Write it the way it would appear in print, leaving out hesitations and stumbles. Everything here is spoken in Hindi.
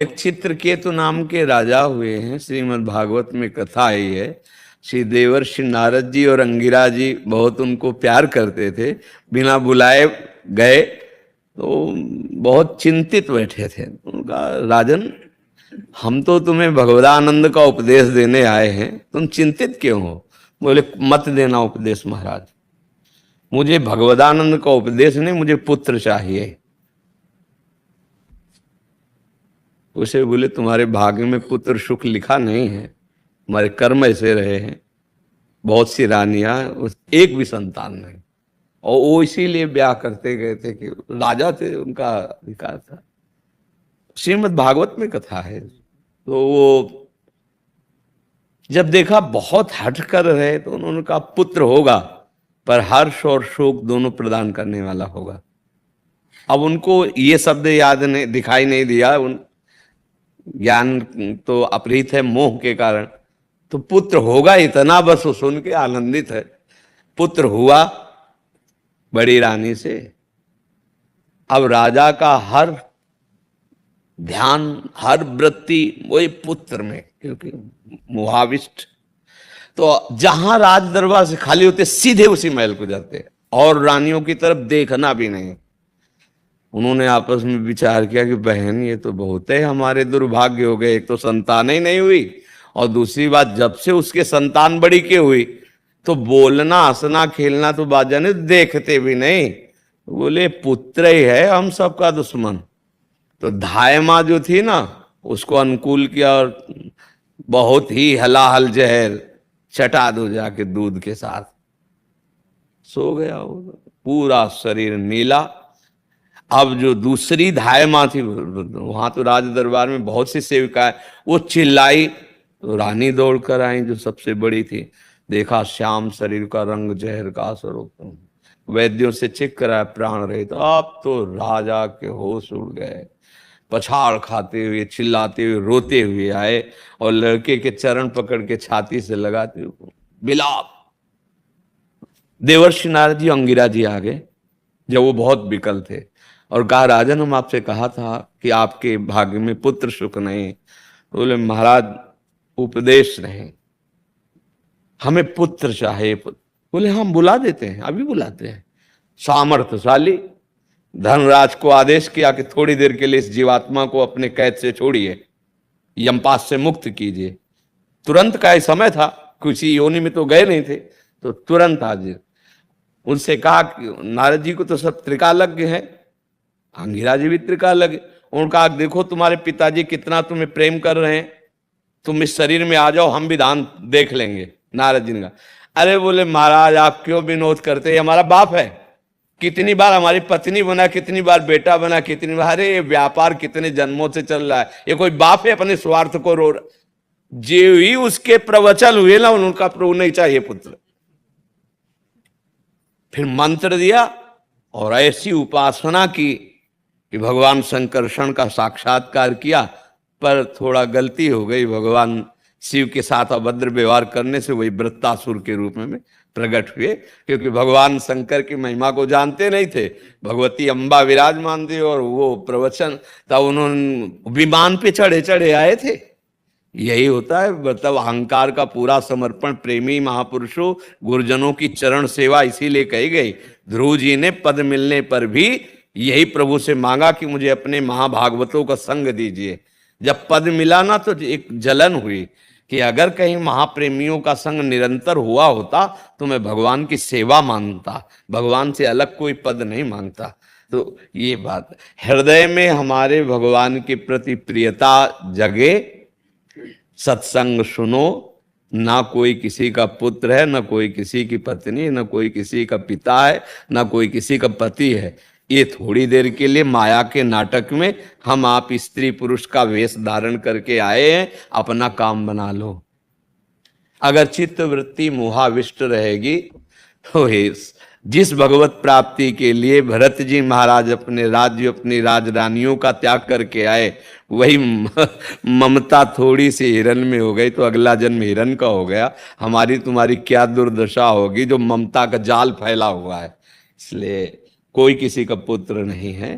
एक चित्रकेतु नाम के राजा हुए हैं। श्रीमद् भागवत में कथा आई है। श्री देवर्षि नारद जी और अंगिरा जी बहुत उनको प्यार करते थे। बिना बुलाए गए तो बहुत चिंतित बैठे थे। उनका राजन, हम तो तुम्हें भगवदानंद का उपदेश देने आए हैं, तुम चिंतित क्यों हो? बोले मत देना उपदेश महाराज, मुझे भगवदानंद का उपदेश नहीं, मुझे पुत्र चाहिए। उसे बोले तुम्हारे भाग्य में पुत्र सुख लिखा नहीं है, तुम्हारे कर्म ऐसे रहे हैं। बहुत सी रानियां, एक भी संतान नहीं, और वो इसीलिए ब्याह करते गए थे कि राजा थे, उनका अधिकार था। श्रीमद् भागवत में कथा है। तो वो जब देखा बहुत हट कर रहे तो उन्होंने कहा पुत्र होगा, पर हर्ष और शोक दोनों प्रदान करने वाला होगा। अब उनको ये शब्द याद नहीं, दिखाई नहीं दिया, उन ज्ञान तो अपहृत है मोह के कारण। तो पुत्र होगा इतना बस वो सुन के आनंदित है। पुत्र हुआ बड़ी रानी से। अब राजा का हर ध्यान, हर वृत्ति वही पुत्र में, क्योंकि मोहाविष्ट। तो जहां राज दरबार से खाली होते सीधे उसी महल को जाते और रानियों की तरफ देखना भी नहीं। उन्होंने आपस में विचार किया कि बहन ये तो बहुत है हमारे दुर्भाग्य हो गए, एक तो संतान ही नहीं हुई, और दूसरी बात जब से उसके संतान बड़ी के हुई तो बोलना हंसना खेलना तो बाजाने देखते भी नहीं। बोले पुत्र ही है हम सबका दुश्मन। तो धाय माँ जो थी ना, उसको अनुकूल किया और बहुत ही हलाहल जहर चटा दो जाके दूध के साथ। सो गया वो, पूरा शरीर नीला। अब जो दूसरी धाय माँ थी, वहां तो राज दरबार में बहुत सी सेविकाएं, वो चिल्लाई तो रानी दौड़ कर आई जो सबसे बड़ी थी। देखा श्याम शरीर का रंग जहर का स्वरूप। वैद्यों से चेक कराया, प्राण रहे। तो अब तो राजा के होश उड़ गए। पछाड़ खाते हुए, चिल्लाते हुए, रोते हुए आए और लड़के के चरण पकड़ के छाती से लगाते हुए बिलाप। देवर्षि नारद जी, अंगिरा जी आ गए जब वो बहुत विकल थे और कहा राजन हम आपसे कहा था कि आपके भाग्य में पुत्र सुख नहीं। बोले महाराज उपदेश नहीं, हमें पुत्र चाहिए। बोले हम बुला देते हैं, अभी बुलाते हैं। सामर्थ्यशाली धनराज को आदेश किया कि थोड़ी देर के लिए इस जीवात्मा को अपने कैद से छोड़िए, यमपास से मुक्त कीजिए। तुरंत का ही समय था, किसी योनि में तो गए नहीं थे, तो तुरंत हाजिर। उनसे कहा कि नारद जी को तो सब त्रिकालज्ञ है, अंगिरा जी भी त्रिकालज्ञ। उनका देखो तुम्हारे पिताजी कितना तुम्हें प्रेम कर रहे हैं, तुम इस शरीर में आ जाओ, हम विधान देख लेंगे। नारद जी ने कहा अरे बोले महाराज आप क्यों विनोद करते, ये हमारा बाप है, कितनी बार हमारी पत्नी बना, कितनी बार बेटा बना, कितनी बार, अरे ये व्यापार कितने जन्मों से चल रहा है, ये कोई बाप है अपने स्वार्थ को रो रहा। जो ही उसके प्रवचन हुए ना, उनका प्रभु नहीं चाहिए पुत्र। फिर मंत्र दिया और ऐसी उपासना की कि भगवान संकर्षण का साक्षात्कार किया। पर थोड़ा गलती हो गई, भगवान शिव के साथ अभद्र व्यवहार करने से वही वृत्तासुर के रूप में प्रकट हुए, क्योंकि भगवान शंकर की महिमा को जानते नहीं थे। भगवती अम्बा विराजमान थी और वो प्रवचन तब उन्होंने विमान पे चढ़े चढ़े आए थे। यही होता है, मतलब अहंकार का पूरा समर्पण। प्रेमी महापुरुषों गुरुजनों की चरण सेवा इसीलिए कही गई। ध्रुव जी ने पद मिलने पर भी यही प्रभु से मांगा कि मुझे अपने महाभागवतों का संग दीजिए। जब पद मिला ना तो एक जलन हुई कि अगर कहीं महाप्रेमियों का संग निरंतर हुआ होता तो मैं भगवान की सेवा मांगता, भगवान से अलग कोई पद नहीं मांगता। तो ये बात हृदय में हमारे भगवान के प्रति प्रियता जगे, सत्संग सुनो। ना कोई किसी का पुत्र है, ना कोई किसी की पत्नी, ना कोई किसी का पिता है, ना कोई किसी का पति है। ये थोड़ी देर के लिए माया के नाटक में हम आप स्त्री पुरुष का वेश धारण करके आए हैं, अपना काम बना लो। अगर चित्त वृत्ति मोहाविष्ट रहेगी तो जिस भगवत प्राप्ति के लिए भरत जी महाराज अपने राज्य, अपनी राजरानियों का त्याग करके आए, वही ममता थोड़ी सी हिरन में हो गई तो अगला जन्म हिरन का हो गया। हमारी तुम्हारी क्या दुर्दशा होगी जो ममता का जाल फैला हुआ है। इसलिए कोई किसी का पुत्र नहीं है।